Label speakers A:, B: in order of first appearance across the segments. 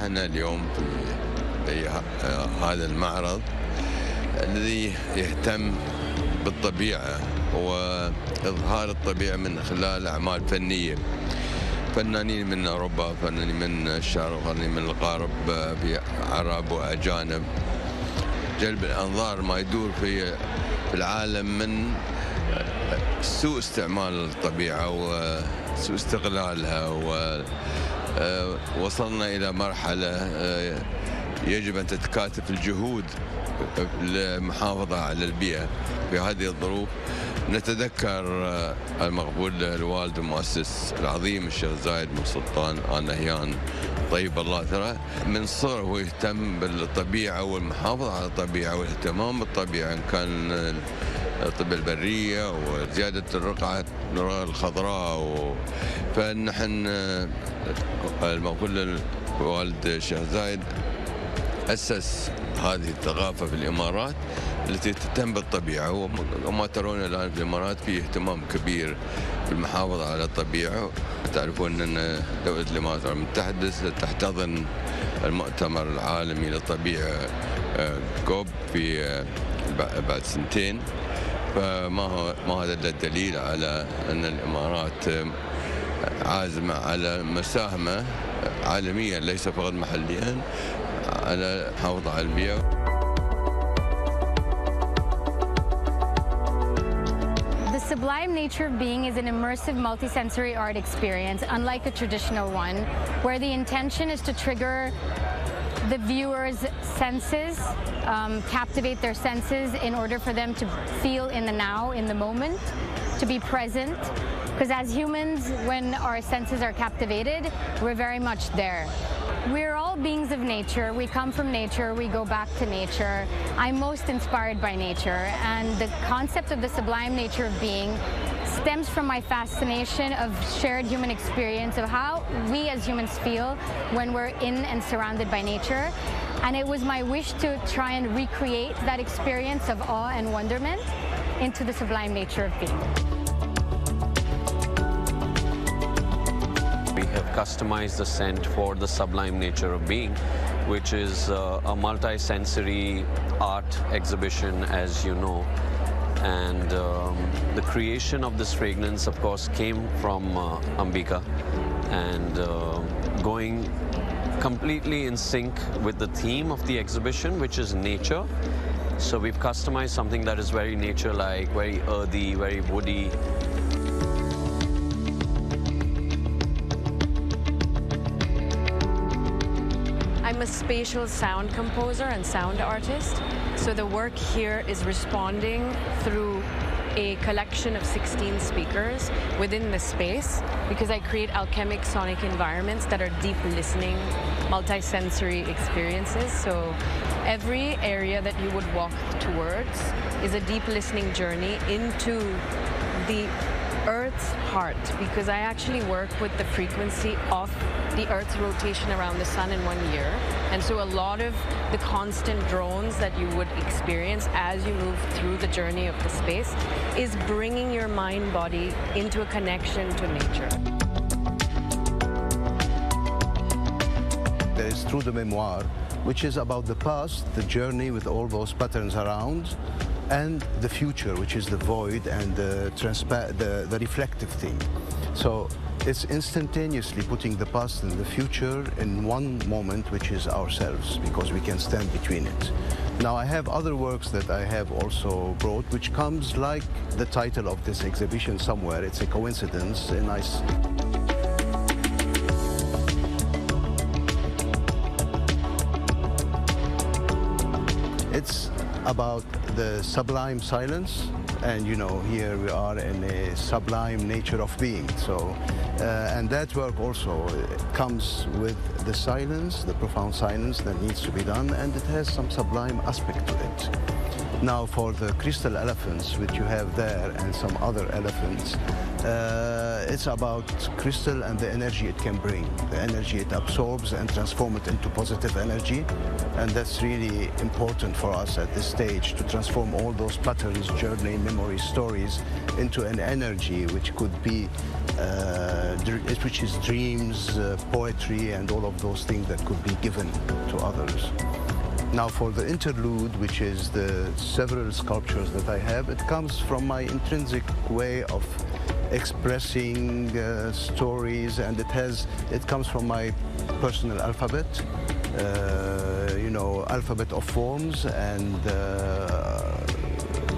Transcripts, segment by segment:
A: نحن اليوم في هذا المعرض الذي يهتم بالطبيعة وإظهار الطبيعة من خلال أعمال فنية. فنانين من أوروبا، فنانين من الشرق، فنانين من الغرب، بعرب وأجانب. جلب الأنظار ما يدور في العالم من سوء استعمال الطبيعة وسوء استغلالها، ووصلنا إلى مرحلة يجب أن تتكاتف الجهود للمحافظة على البيئة في هذه الظروف. نتذكر المقبول الوالد المؤسس العظيم الشيخ زايد بن سلطان آل نهيان طيب الله ثراه، من صغره هو يهتم بالطبيعة والمحافظة على الطبيعة والاهتمام بالطبيعة، إن كان الطب البرية وزيادة الرقعة الخضراء. فنحن المقبول الوالد الشيخ زايد أسس هذه الثقافة في الإمارات التي تهتم بالطبيعة، وما ترون الآن في الإمارات فيه اهتمام كبير بالمحافظة على الطبيعة. تعرفون أن دولة الإمارات المتحدة تحتضن المؤتمر العالمي للطبيعة كوب في بعد سنتين. فما هذا إلا الدليل على أن الإمارات عازمة على مساهمة عالميا ليس فقط محليا على المحافظة على البيئة.
B: The sublime nature of being is an immersive multisensory art experience, unlike a traditional one, where the intention is to trigger the viewer's senses, captivate their senses in order for them to feel in the now, in the moment, to be present. Because as humans, when our senses are captivated, we're very much there. We're all beings of nature. We come from nature. We go back to nature. I'm most inspired by nature, and the concept of the sublime nature of being stems from my fascination of shared human experience of how we as humans feel when we're in and surrounded by nature. And it was my wish to try and recreate that experience of awe and wonderment into the sublime nature of being.
C: We have customized the scent for the sublime nature of being, which is a multi-sensory art exhibition, as you know. And the creation of this fragrance, of course, came from Ambika, and going completely in sync with the theme of the exhibition, which is nature. So we've customized something that is very nature-like, very earthy, very woody.
D: I'm a spatial sound composer and sound artist, so the work here is responding through a collection of 16 speakers within the space, because I create alchemic sonic environments that are deep listening, multi-sensory experiences. So every area that you would walk towards is a deep listening journey into the Earth's heart, because I actually work with the frequency of the Earth's rotation around the sun in 1 year. And so a lot of the constant drones that you would experience as you move through the journey of the space is bringing your mind-body into a connection to nature.
E: There is Through the Memoir, which is about the past, the journey with all those patterns around, and the future, which is the void and the reflective thing. So it's instantaneously putting the past and the future in one moment, which is ourselves, because we can stand between it. Now I have other works that I have also brought, which comes like the title of this exhibition somewhere. It's a coincidence, a nice... It's about the sublime silence, and you know, here we are in a sublime nature of being. So, and that work also comes with the silence, the profound silence that needs to be done, and it has some sublime aspect to it. Now, for the crystal elephants, which you have there, and some other elephants, It's about crystal and the energy it can bring, the energy it absorbs and transform it into positive energy. And that's really important for us at this stage, to transform all those patterns, journey, memory, stories into an energy which could be, which is dreams, poetry, and all of those things that could be given to others. Now for the interlude, which is the several sculptures that I have, it comes from my intrinsic way of expressing stories, and it comes from my personal alphabet, alphabet of forms and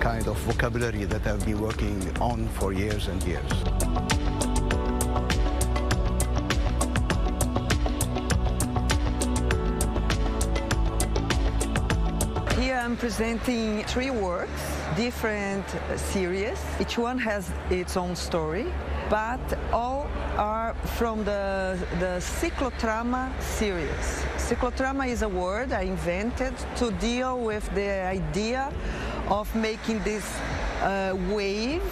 E: kind of vocabulary that I've been working on for years and years.
F: I'm presenting 3 works, different series. Each one has its own story, but all are from the Cyclotrauma series. Cyclotrauma is a word I invented to deal with the idea of making this wave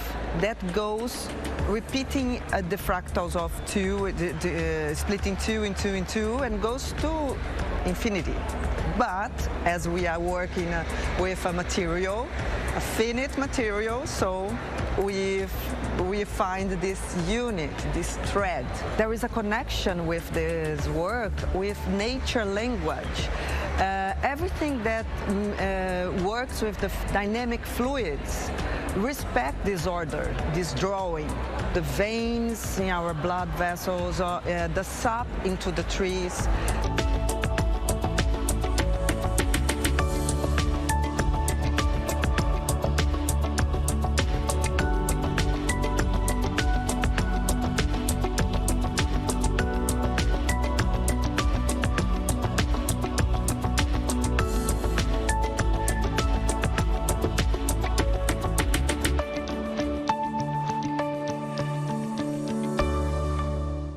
F: that goes repeating the fractals of 2, splitting 2 in 2 in 2, and goes to infinity. But as we are working with a material, a finite material, so we find this unit, this thread. There is a connection with this work with nature language. Everything that works with the dynamic fluids respect this order, this drawing. The veins in our blood vessels, the sap into the trees.